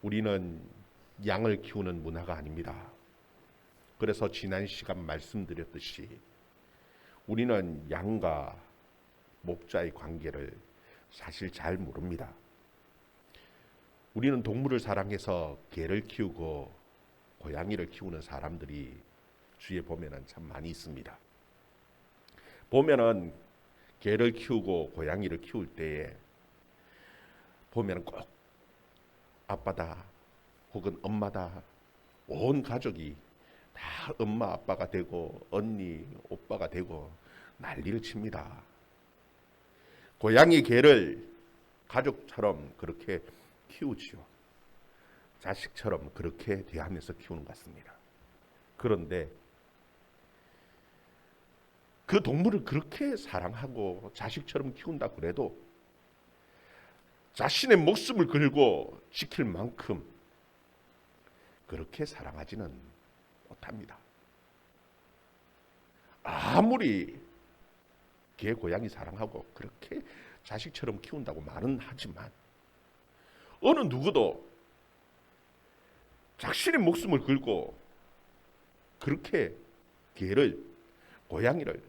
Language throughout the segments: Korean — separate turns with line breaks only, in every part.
우리는 양을 키우는 문화가 아닙니다. 그래서 지난 시간 말씀드렸듯이 우리는 양과 목자의 관계를 사실 잘 모릅니다. 우리는 동물을 사랑해서 개를 키우고 고양이를 키우는 사람들이 주위에 보면은 참 많이 있습니다. 보면은 개를 키우고 고양이를 키울 때에 보면은 꼭 아빠다 혹은 엄마다 온 가족이 다 엄마 아빠가 되고 언니 오빠가 되고 난리를 칩니다. 고양이 개를 가족처럼 그렇게 키우지요. 자식처럼 그렇게 대하면서 키우는 것 같습니다. 그런데 그 동물을 그렇게 사랑하고 자식처럼 키운다 그래도 자신의 목숨을 걸고 지킬 만큼 그렇게 사랑하지는 못합니다. 아무리 개, 고양이 사랑하고 그렇게 자식처럼 키운다고 말은 하지만 어느 누구도 자신의 목숨을 걸고 그렇게 개를, 고양이를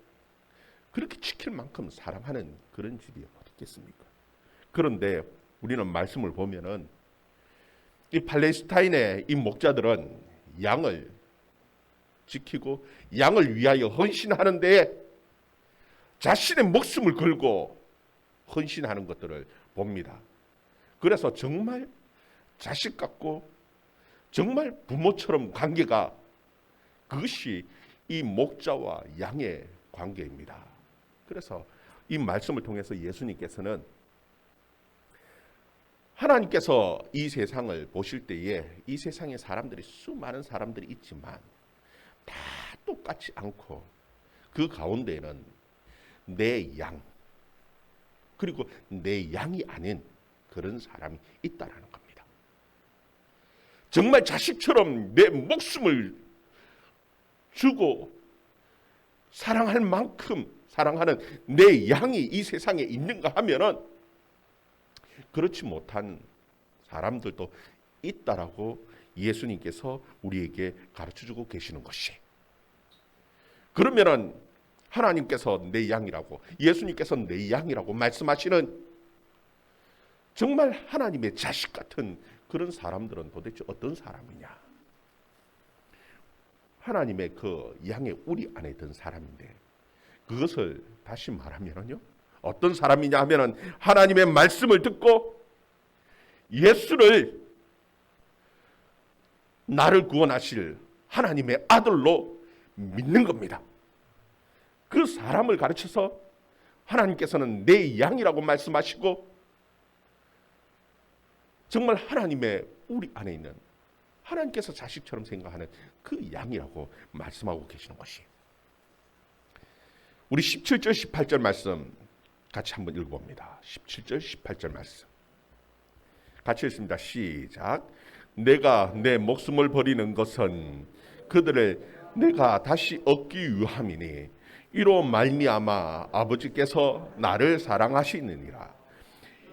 그렇게 지킬 만큼 사랑하는 그런 집이 어디 있겠습니까? 그런데 우리는 말씀을 보면은 이 팔레스타인의 이 목자들은 양을 지키고 양을 위하여 헌신하는 데에 자신의 목숨을 걸고 헌신하는 것들을 봅니다. 그래서 정말 자식 같고 정말 부모처럼 관계가 그것이 이 목자와 양의 관계입니다. 그래서 이 말씀을 통해서 예수님께서는 하나님께서 이 세상을 보실 때에 이 세상에 사람들이 수많은 사람들이 있지만 다 똑같지 않고 그 가운데에는 내 양 그리고 내 양이 아닌 그런 사람이 있다라는 겁니다. 정말 자식처럼 내 목숨을 주고 사랑할 만큼 사랑하는 내 양이 이 세상에 있는가 하면은 그렇지 못한 사람들도 있다라고 예수님께서 우리에게 가르쳐주고 계시는 것이. 그러면은 하나님께서 내 양이라고 예수님께서 내 양이라고 말씀하시는 정말 하나님의 자식 같은 그런 사람들은 도대체 어떤 사람이냐? 하나님의 그 양의 우리 안에 든 사람인데 그것을 다시 말하면요 어떤 사람이냐 하면은 하나님의 말씀을 듣고 예수를 나를 구원하실 하나님의 아들로 믿는 겁니다. 그 사람을 가르쳐서 하나님께서는 내 양이라고 말씀하시고 정말 하나님의 우리 안에 있는 하나님께서 자식처럼 생각하는 그 양이라고 말씀하고 계시는 것이. 우리 17절 18절 말씀 같이 한번 읽어봅니다. 17절 18절 말씀 같이 읽습니다. 시작. 내가 내 목숨을 버리는 것은 그들을 내가 다시 얻기 위함이니 이로 말미암아 아버지께서 나를 사랑하시느니라.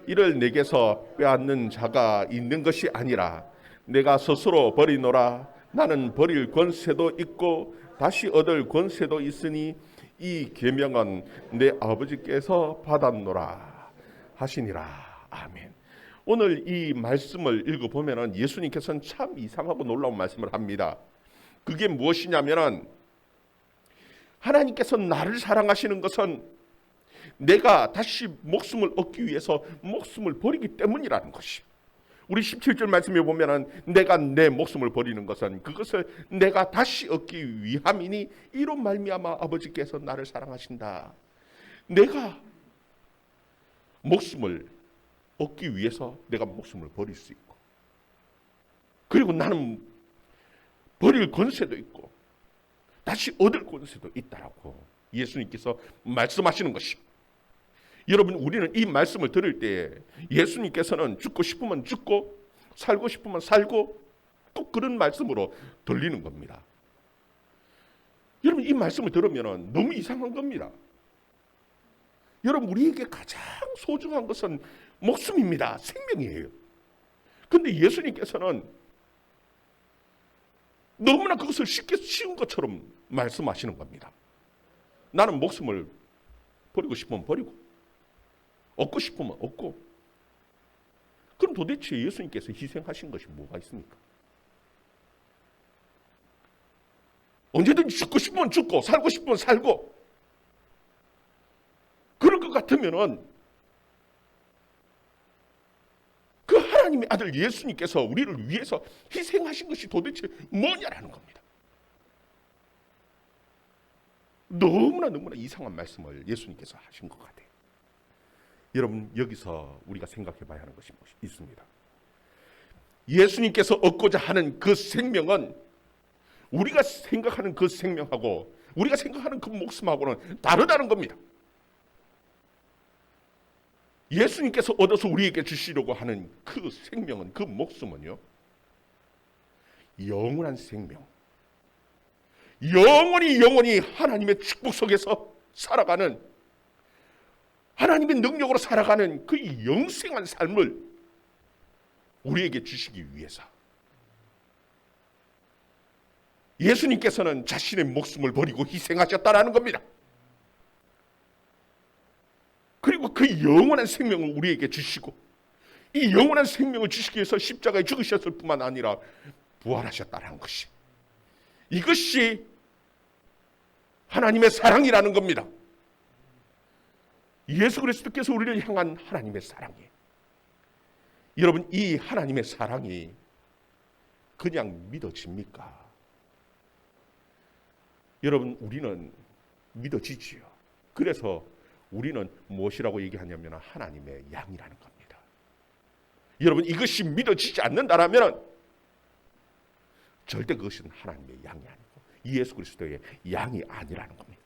이를 내게서 빼앗는 자가 있는 것이 아니라 내가 스스로 버리노라. 나는 버릴 권세도 있고 다시 얻을 권세도 있으니 이 계명은 내 아버지께서 받았노라 하시니라. 아멘. 오늘 이 말씀을 읽어보면 예수님께서는 참 이상하고 놀라운 말씀을 합니다. 그게 무엇이냐면 하나님께서 나를 사랑하시는 것은 내가 다시 목숨을 얻기 위해서 목숨을 버리기 때문이라는 것이. 우리 17절 말씀에 보면은 내가 내 목숨을 버리는 것은 그것을 내가 다시 얻기 위함이니 이로 말미암아 아버지께서 나를 사랑하신다. 내가 목숨을 얻기 위해서 내가 목숨을 버릴 수 있고 그리고 나는 버릴 권세도 있고 다시 얻을 권세도 있다라고 예수님께서 말씀하시는 것이. 여러분 우리는 이 말씀을 들을 때 예수님께서는 죽고 싶으면 죽고 살고 싶으면 살고 꼭 그런 말씀으로 들리는 겁니다. 여러분 이 말씀을 들으면 너무 이상한 겁니다. 여러분 우리에게 가장 소중한 것은 목숨입니다. 생명이에요. 근데 예수님께서는 너무나 그것을 쉽게 쉬운 것처럼 말씀하시는 겁니다. 나는 목숨을 버리고 싶으면 버리고 얻고 싶으면 얻고. 그럼 도대체 예수님께서 희생하신 것이 뭐가 있습니까? 언제든지 죽고 싶으면 죽고 살고 싶으면 살고. 그럴 것 같으면은 그 하나님의 아들 예수님께서 우리를 위해서 희생하신 것이 도대체 뭐냐라는 겁니다. 너무나 이상한 말씀을 예수님께서 하신 것 같아요. 여러분, 여기서 우리가 생각해 봐야 하는 것이 있습니다. 예수님께서 얻고자 하는 그 생명은 우리가 생각하는 그 생명하고 우리가 생각하는 그 목숨하고는 다르다는 겁니다. 예수님께서 얻어서 우리에게 주시려고 하는 그 생명은, 그 목숨은요, 영원한 생명, 영원히 하나님의 축복 속에서 살아가는, 하나님의 능력으로 살아가는 그 영생한 삶을 우리에게 주시기 위해서 예수님께서는 자신의 목숨을 버리고 희생하셨다라는 겁니다. 그리고 그 영원한 생명을 우리에게 주시고, 이 영원한 생명을 주시기 위해서 십자가에 죽으셨을 뿐만 아니라 부활하셨다는 것이, 이것이 하나님의 사랑이라는 겁니다. 예수 그리스도께서 우리를 향한 하나님의 사랑이에요. 여러분, 이 하나님의 사랑이 그냥 믿어집니까? 여러분, 우리는 믿어지지요. 그래서 우리는 무엇이라고 얘기하냐면 하나님의 양이라는 겁니다. 여러분, 이것이 믿어지지 않는다라면 절대 그것은 하나님의 양이 아니고 예수 그리스도의 양이 아니라는 겁니다.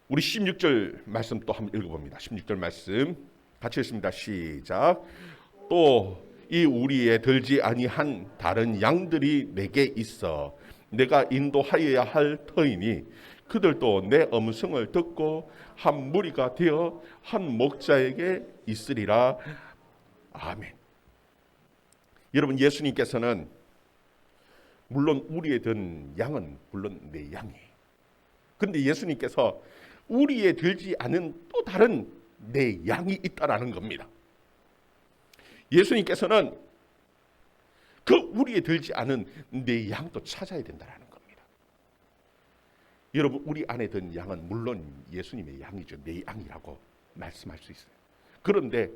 우리 16절 말씀 또 한번 읽어봅니다. 16절 말씀 같이 읽습니다. 시작. 또 이 우리의 들지 아니한 다른 양들이 내게 있어 내가 인도하여야 할 터이니 그들도 내 음성을 듣고 한 무리가 되어 한 목자에게 있으리라. 아멘. 여러분, 예수님께서는 물론 우리의 든 양은 물론 내 양이에요. 그런데 예수님께서 우리의 들지 않은 또 다른 내 양이 있다라는 겁니다. 예수님께서는 그 우리의 들지 않은 내 양도 찾아야 된다라는 겁니다. 여러분, 우리 안에 든 양은 물론 예수님의 양이죠. 내 양이라고 말씀할 수 있어요. 그런데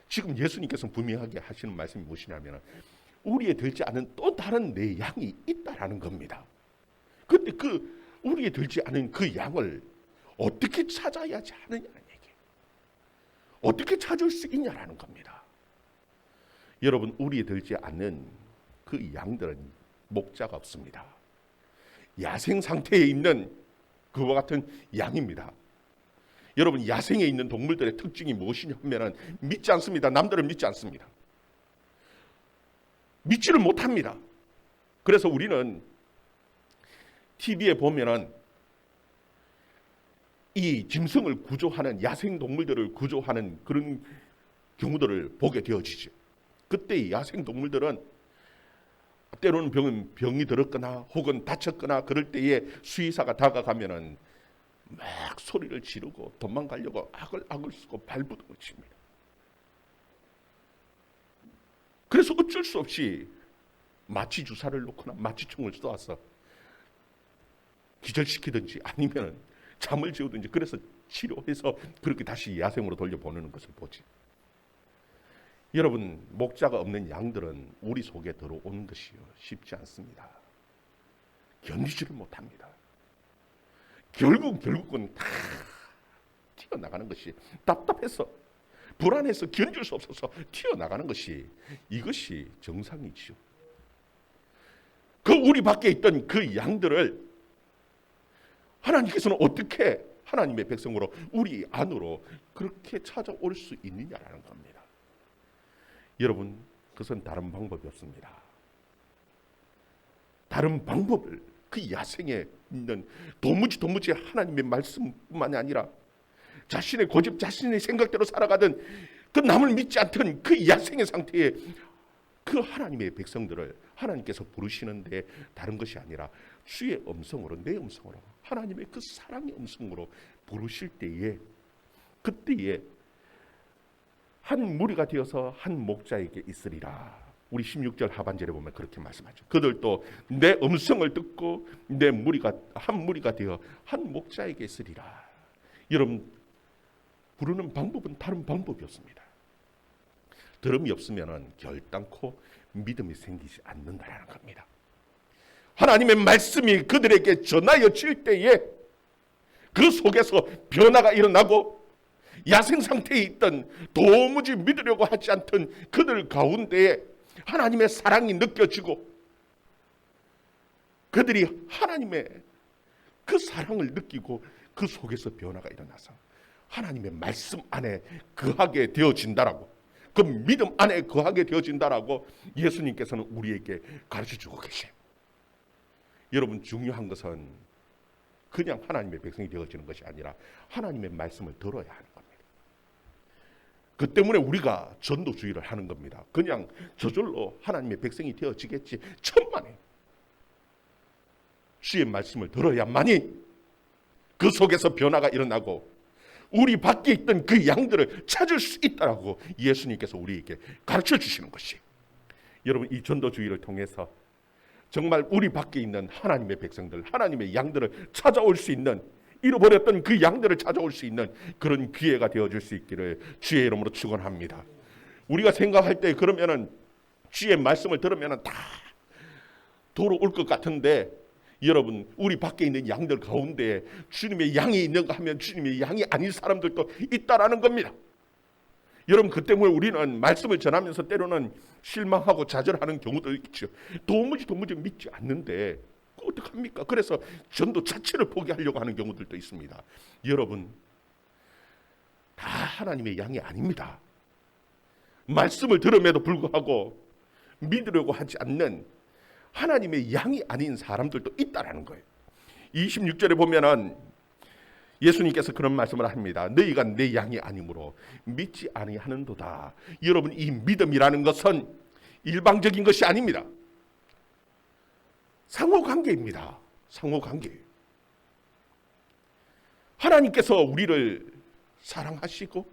지금 예수님께서 분명하게 하시는 말씀이 무엇이냐면 우리의 들지 않은 또 다른 내 양이 있다라는 겁니다. 그런데 그 우리의 들지 않은 그 양을 어떻게 찾아야지 하느냐는 얘기예요. 어떻게 찾을 수 있냐라는 겁니다. 여러분, 우리의 들지 않는 그 양들은 목자가 없습니다. 야생 상태에 있는 그와 같은 양입니다. 여러분, 야생에 있는 동물들의 특징이 무엇이냐면 믿지 않습니다. 남들은 믿지 않습니다. 믿지를 못합니다. 그래서 우리는 TV에 보면은 이 짐승을 구조하는, 야생 동물들을 구조하는 그런 경우들을 보게 되어지죠. 그때 야생 동물들은 때로는 병이 들었거나 혹은 다쳤거나 그럴 때에 수의사가 다가가면은 막 소리를 지르고 도망가려고 악을 쓰고 발부둥을 칩니다. 그래서 어쩔 수 없이 마취 주사를 놓거나 마취총을 쏘아서 기절시키든지 아니면 잠을 재우든지 그래서 치료해서 그렇게 다시 야생으로 돌려보내는 것을 보지. 여러분, 목자가 없는 양들은 우리 속에 들어오는 것이요 쉽지 않습니다. 견디지를 못합니다. 결국은 다 튀어나가는 것이, 답답해서 불안해서 견딜 수 없어서 튀어나가는 것이, 이것이 정상이지요. 그 우리 밖에 있던 그 양들을 하나님께서는 어떻게 하나님의 백성으로 우리 안으로 그렇게 찾아올 수 있느냐라는 겁니다. 여러분, 그것은 다른 방법이 없습니다. 다른 방법을, 그 야생에 있는 도무지 하나님의 말씀뿐만이 아니라 자신의 고집, 자신의 생각대로 살아가던 그 남을 믿지 않던 그 야생의 상태에 그 하나님의 백성들을 하나님께서 부르시는데 다른 것이 아니라 주의 음성으로, 내 음성으로, 하나님의 그 사랑의 음성으로 부르실 때에, 그때에 한 무리가 되어서 한 목자에게 있으리라. 우리 16절 하반절에 보면 그렇게 말씀하죠. 그들도 내 음성을 듣고 내 무리가 한 무리가 되어 한 목자에게 있으리라. 여러분, 부르는 방법은 다른 방법이 없습니다. 들음이 없으면 결단코 믿음이 생기지 않는다라는 겁니다. 하나님의 말씀이 그들에게 전하여 질 때에 그 속에서 변화가 일어나고 야생 상태에 있던 도무지 믿으려고 하지 않던 그들 가운데에 하나님의 사랑이 느껴지고 그들이 하나님의 그 사랑을 느끼고 그 속에서 변화가 일어나서 하나님의 말씀 안에 거하게 되어진다라고, 그 믿음 안에 거하게 되어진다라고 예수님께서는 우리에게 가르쳐주고 계세요. 여러분, 중요한 것은 그냥 하나님의 백성이 되어지는 것이 아니라 하나님의 말씀을 들어야 하는 겁니다. 그 때문에 우리가 전도주의를 하는 겁니다. 그냥 저절로 하나님의 백성이 되어지겠지, 천만에 주의 말씀을 들어야만이 그 속에서 변화가 일어나고 우리 밖에 있던 그 양들을 찾을 수 있다라고 예수님께서 우리에게 가르쳐 주시는 것이, 여러분, 이 전도주의를 통해서 정말 우리 밖에 있는 하나님의 백성들, 하나님의 양들을 찾아올 수 있는, 잃어버렸던 그 양들을 찾아올 수 있는 그런 기회가 되어줄 수 있기를 주의 이름으로 축원합니다. 우리가 생각할 때 그러면은 주의 말씀을 들으면은 다 돌아올 것 같은데, 여러분, 우리 밖에 있는 양들 가운데 주님의 양이 있는가 하면 주님의 양이 아닌 사람들도 있다라는 겁니다. 여러분, 그 때문에 우리는 말씀을 전하면서 때로는 실망하고 좌절하는 경우도 있죠. 도무지 믿지 않는데 어떡합니까? 그래서 전도 자체를 포기하려고 하는 경우들도 있습니다. 여러분, 다 하나님의 양이 아닙니다. 말씀을 들음에도 불구하고 믿으려고 하지 않는 하나님의 양이 아닌 사람들도 있다라는 거예요. 26절에 보면은 예수님께서 그런 말씀을 합니다. 너희가 내 양이 아니므로 믿지 아니하는도다. 여러분, 이 믿음이라는 것은 일방적인 것이 아닙니다. 상호관계입니다. 상호관계. 하나님께서 우리를 사랑하시고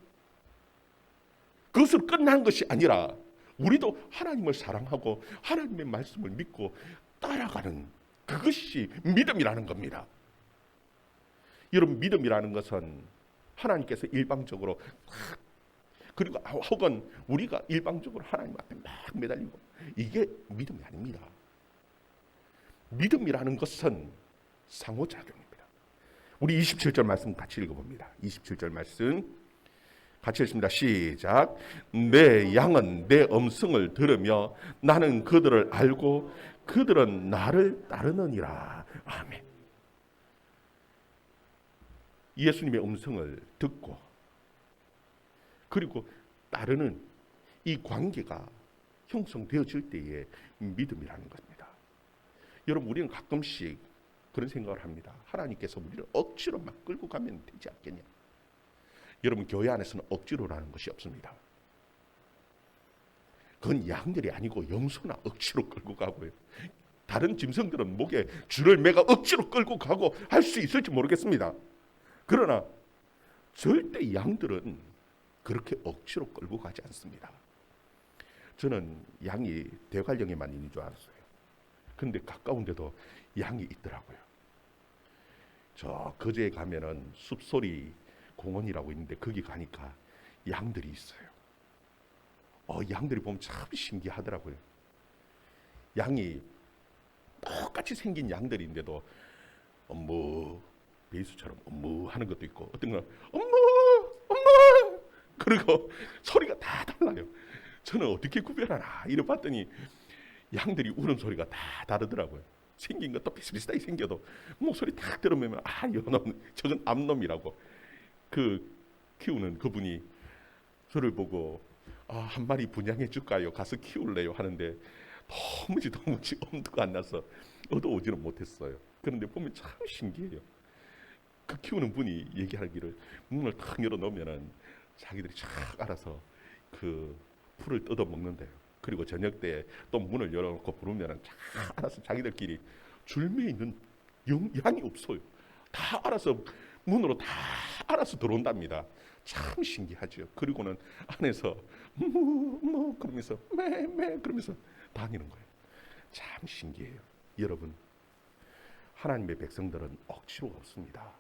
그것으로 끝난 것이 아니라 우리도 하나님을 사랑하고 하나님의 말씀을 믿고 따라가는, 그것이 믿음이라는 겁니다. 여러분, 믿음이라는 것은 하나님께서 일방적으로, 그리고 혹은 우리가 일방적으로 하나님 앞에 막 매달리고, 이게 믿음이 아닙니다. 믿음이라는 것은 상호작용입니다. 우리 27절 말씀 같이 읽어봅니다. 27절 말씀 같이 읽습니다. 시작. 내 양은 내 음성을 들으며 나는 그들을 알고 그들은 나를 따르느니라. 아멘. 예수님의 음성을 듣고 그리고 따르는 이 관계가 형성되어질 때의 믿음이라는 겁니다. 여러분, 우리는 가끔씩 그런 생각을 합니다. 하나님께서 우리를 억지로 막 끌고 가면 되지 않겠냐. 여러분, 교회 안에서는 억지로라는 것이 없습니다. 그건 양들이 아니고 염소나 억지로 끌고 가고요. 다른 짐승들은 목에 줄을 매가 억지로 끌고 가고 할 수 있을지 모르겠습니다. 그러나 절대 양들은 그렇게 억지로 끌고 가지 않습니다. 저는 양이 대관령에만 있는 줄 알았어요. 근데 가까운데도 양이 있더라고요. 저 거제에 가면은 숲소리 공원이라고 있는데 거기 가니까 양들이 있어요. 양들이 보면 참 신기하더라고요. 양이 똑같이 생긴 양들인데도 베이스처럼 하는 것도 있고, 어떤 건 엄마 그리고 소리가 다 달라요. 저는 어떻게 구별하나 이래 봤더니 양들이 우는 소리가 다 다르더라고요. 생긴 것도 비슷비슷하게 생겨도 목소리 딱 들으면 이놈 저건 암놈이라고. 그 키우는 그분이 저를 보고 한 마리 분양해 줄까요? 가서 키울래요? 하는데 도무지 엄두가 안 나서 얻어오지는 못했어요. 그런데 보면 참 신기해요. 그 키우는 분이 얘기하기를 문을 탁 열어놓으면은 자기들이 쫙 알아서 그 풀을 뜯어 먹는데요. 그리고 저녁 때 또 문을 열어놓고 부르면 다 알아서 자기들끼리 줄매 있는 양이 없어요. 다 알아서 문으로 다 알아서 들어온답니다. 참 신기하죠. 그리고는 안에서 뭐 그러면서 매 그러면서 다니는 거예요. 참 신기해요. 여러분, 하나님의 백성들은 억지로가 없습니다.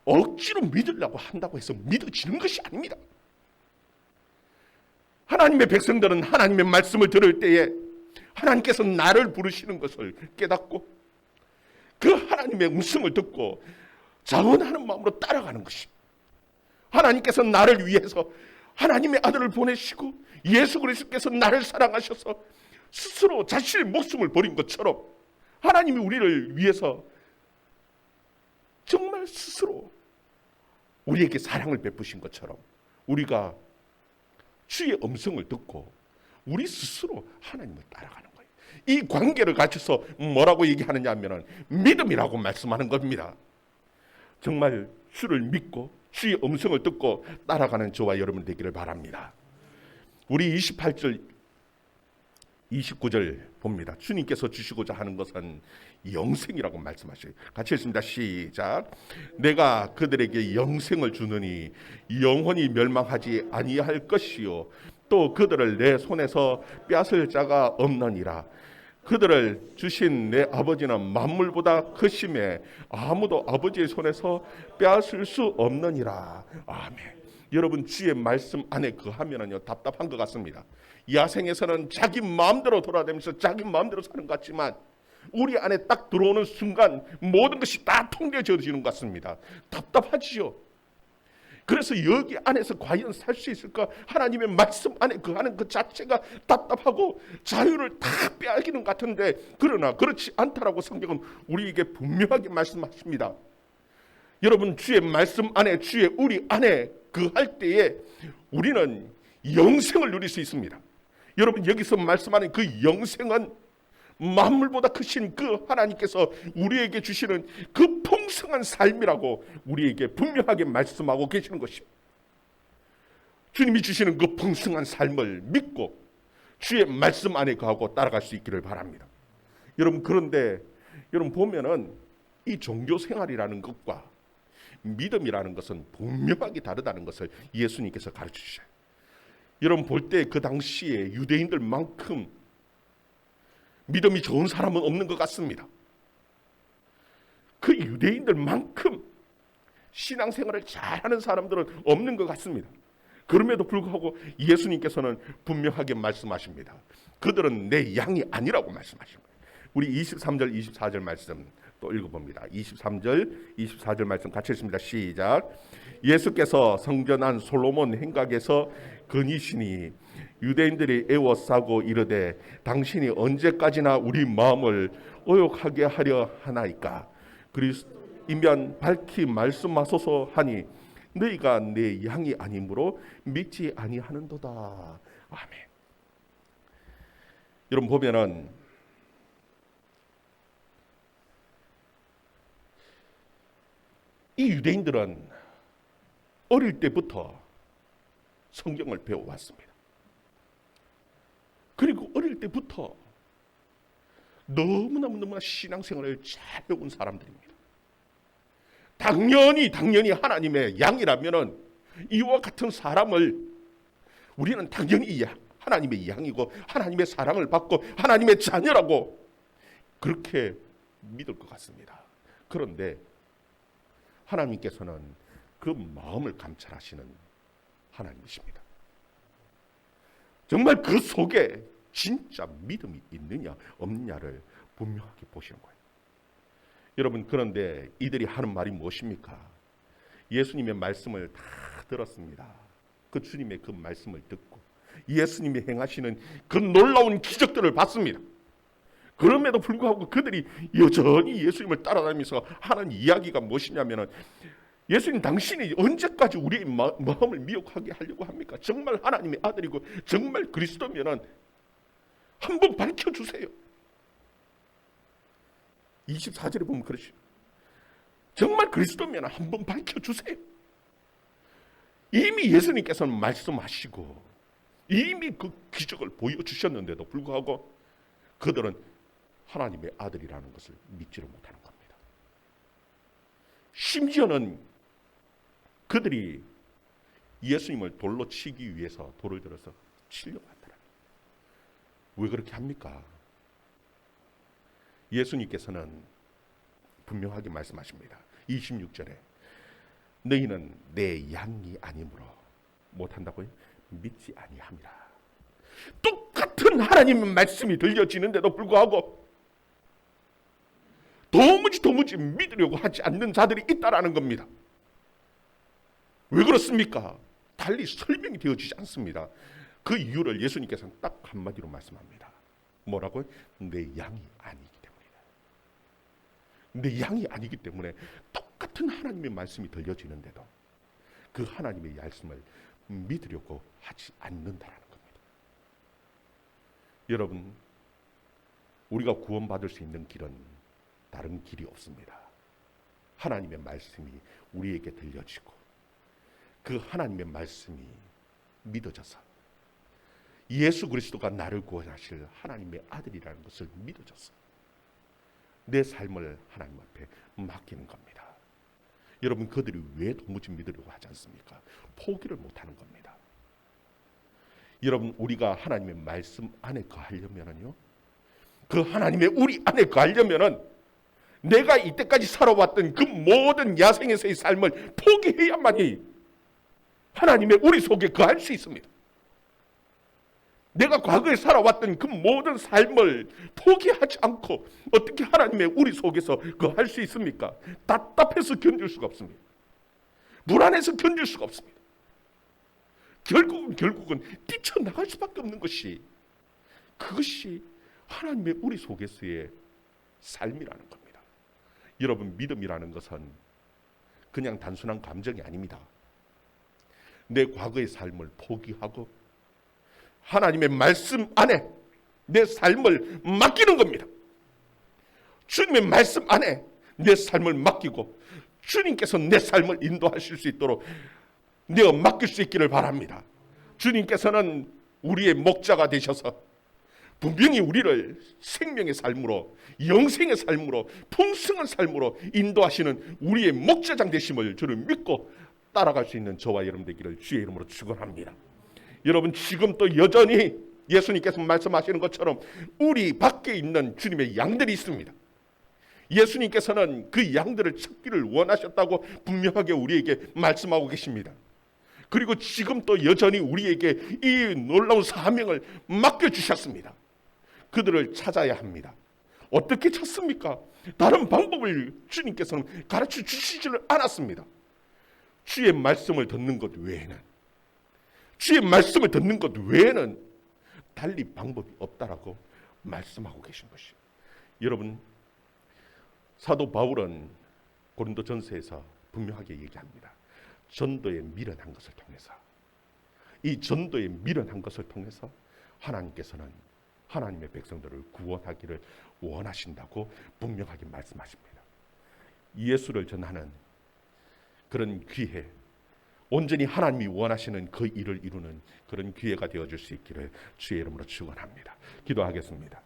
억지로 믿으려고 한다고 해서 믿어지는 것이 아닙니다. 하나님의 백성들은 하나님의 말씀을 들을 때에 하나님께서 나를 부르시는 것을 깨닫고 그 하나님의 음성을 듣고 자원하는 마음으로 따라가는 것이, 하나님께서 나를 위해서 하나님의 아들을 보내시고 예수 그리스도께서 나를 사랑하셔서 스스로 자신의 목숨을 버린 것처럼 하나님이 우리를 위해서 정말 스스로 우리에게 사랑을 베푸신 것처럼 우리가 주의 음성을 듣고 우리 스스로 하나님을 따라가는 거예요. 이 관계를 갖춰서 뭐라고 얘기하느냐 하면 믿음이라고 말씀하는 겁니다. 정말 주를 믿고 주의 음성을 듣고 따라가는 저와 여러분 되기를 바랍니다. 우리 28절 29절 봅니다. 주님께서 주시고자 하는 것은 영생이라고 말씀하셔요. 같이 읽습니다. 시작. 내가 그들에게 영생을 주느니 영원히 멸망하지 아니할 것이요 또 그들을 내 손에서 빼앗을 자가 없느니라. 그들을 주신 내 아버지는 만물보다 크심에 아무도 아버지의 손에서 빼앗을 수 없느니라. 아멘. 여러분, 주의 말씀 안에 거하면은요 답답한 것 같습니다. 야생에서는 자기 마음대로 돌아다니면서 자기 마음대로 사는 것 같지만 우리 안에 딱 들어오는 순간 모든 것이 다 통제되어지는 것 같습니다. 답답하지요. 그래서 여기 안에서 과연 살 수 있을까? 하나님의 말씀 안에 거하는 그 자체가 답답하고 자유를 다 빼앗기는 것 같은데, 그러나 그렇지 않다라고 성경은 우리에게 분명하게 말씀하십니다. 여러분, 주의 말씀 안에, 주의 우리 안에 거할 때에 우리는 영생을 누릴 수 있습니다. 여러분, 여기서 말씀하는 그 영생은 만물보다 크신 그 하나님께서 우리에게 주시는 그 풍성한 삶이라고 우리에게 분명하게 말씀하고 계시는 것입니다. 주님이 주시는 그 풍성한 삶을 믿고 주의 말씀 안에 거하고 따라갈 수 있기를 바랍니다. 여러분, 그런데 여러분 보면은 이 종교 생활이라는 것과 믿음이라는 것은 분명하게 다르다는 것을 예수님께서 가르쳐 주셔요. 여러분 볼 때 그 당시에 유대인들만큼 믿음이 좋은 사람은 없는 것 같습니다. 그 유대인들만큼 신앙생활을 잘하는 사람들은 없는 것 같습니다. 그럼에도 불구하고 예수님께서는 분명하게 말씀하십니다. 그들은 내 양이 아니라고 말씀하신 거예요. 우리 23절 24절 말씀 또 읽어봅니다. 23절 24절 말씀 같이 읽습니다. 시작. 예수께서 성전한 솔로몬 행각에서 거니시니 유대인들이 애워싸고 이르되 당신이 언제까지나 우리 마음을 의욕하게 하려 하나이까? 그리스도이면 밝히 말씀하소서 하니 너희가 내 양이 아니므로 믿지 아니하는도다. 아멘. 여러분 보면은 이 유대인들은 어릴 때부터 성경을 배워왔습니다. 그리고 어릴 때부터 너무나 신앙생활을 잘 배운 사람들입니다. 당연히 하나님의 양이라면은 이와 같은 사람을 우리는 당연히 하나님의 양이고 하나님의 사랑을 받고 하나님의 자녀라고 그렇게 믿을 것 같습니다. 그런데 하나님께서는 그 마음을 감찰하시는 하나님이십니다. 정말 그 속에 진짜 믿음이 있느냐 없느냐를 분명하게 보시는 거예요. 여러분, 그런데 이들이 하는 말이 무엇입니까? 예수님의 말씀을 다 들었습니다. 그 주님의 그 말씀을 듣고 예수님이 행하시는 그 놀라운 기적들을 봤습니다. 그럼에도 불구하고 그들이 여전히 예수님을 따라다니면서 하는 이야기가 무엇이냐면은 예수님, 당신이 언제까지 우리의 마음을 미혹하게 하려고 합니까? 정말 하나님의 아들이고 정말 그리스도면은 한번 밝혀주세요. 24절에 보면 그러시죠. 정말 그리스도면 한번 밝혀주세요. 이미 예수님께서는 말씀하시고 이미 그 기적을 보여주셨는데도 불구하고 그들은 하나님의 아들이라는 것을 믿지를 못하는 겁니다. 심지어는 그들이 예수님을 돌로 치기 위해서 돌을 들어서 치려고 하더라. 왜 그렇게 합니까? 예수님께서는 분명하게 말씀하십니다. 26절에 너희는 내 양이 아니므로 못한다고요? 믿지 아니함이라. 똑같은 하나님의 말씀이 들려지는데도 불구하고 도무지 믿으려고 하지 않는 자들이 있다라는 겁니다. 왜 그렇습니까? 달리 설명이 되어지지 않습니다. 그 이유를 예수님께서는 딱 한마디로 말씀합니다. 뭐라고요? 내 양이 아니기 때문이다. 내 양이 아니기 때문에 똑같은 하나님의 말씀이 들려지는데도 그 하나님의 말씀을 믿으려고 하지 않는다라는 겁니다. 여러분, 우리가 구원받을 수 있는 길은 다른 길이 없습니다. 하나님의 말씀이 우리에게 들려지고 그 하나님의 말씀이 믿어져서 예수 그리스도가 나를 구원하실 하나님의 아들이라는 것을 믿어져서 내 삶을 하나님 앞에 맡기는 겁니다. 여러분, 그들이 왜 도무지 믿으려고 하지 않습니까? 포기를 못하는 겁니다. 여러분, 우리가 하나님의 말씀 안에 거하려면요, 그 하나님의 우리 안에 거하려면은 내가 이때까지 살아왔던 그 모든 야생에서의 삶을 포기해야만이 하나님의 우리 속에 거할 수 있습니다. 내가 과거에 살아왔던 그 모든 삶을 포기하지 않고 어떻게 하나님의 우리 속에서 거할 수 있습니까? 답답해서 견딜 수가 없습니다. 불안해서 견딜 수가 없습니다. 결국은 뛰쳐나갈 수밖에 없는 것이, 그것이 하나님의 우리 속에서의 삶이라는 겁니다. 여러분, 믿음이라는 것은 그냥 단순한 감정이 아닙니다. 내 과거의 삶을 포기하고 하나님의 말씀 안에 내 삶을 맡기는 겁니다. 주님의 말씀 안에 내 삶을 맡기고 주님께서 내 삶을 인도하실 수 있도록 내가 맡길 수 있기를 바랍니다. 주님께서는 우리의 목자가 되셔서 분명히 우리를 생명의 삶으로, 영생의 삶으로, 풍성한 삶으로 인도하시는 우리의 목자장 되심을 저는 믿고 따라갈 수 있는 저와 여러분 되기를 주의 이름으로 축원합니다. 여러분, 지금 또 여전히 예수님께서 말씀하시는 것처럼 우리 밖에 있는 주님의 양들이 있습니다. 예수님께서는 그 양들을 찾기를 원하셨다고 분명하게 우리에게 말씀하고 계십니다. 그리고 지금 또 여전히 우리에게 이 놀라운 사명을 맡겨주셨습니다. 그들을 찾아야 합니다. 어떻게 찾습니까? 다른 방법을 주님께서는 가르쳐 주시지를 않았습니다. 주의 말씀을 듣는 것 외에는, 주의 말씀을 듣는 것 외에는 달리 방법이 없다라고 말씀하고 계신 것이에요. 여러분, 사도 바울은 고린도전서에서 분명하게 얘기합니다. 전도에 미련한 것을 통해서, 이 전도에 미련한 것을 통해서 하나님께서는 하나님의 백성들을 구원하기를 원하신다고 분명하게 말씀하십니다. 예수를 전하는 그런 기회, 온전히 하나님이 원하시는 그 일을 이루는 그런 기회가 되어줄 수 있기를 주의 이름으로 축원합니다. 기도하겠습니다.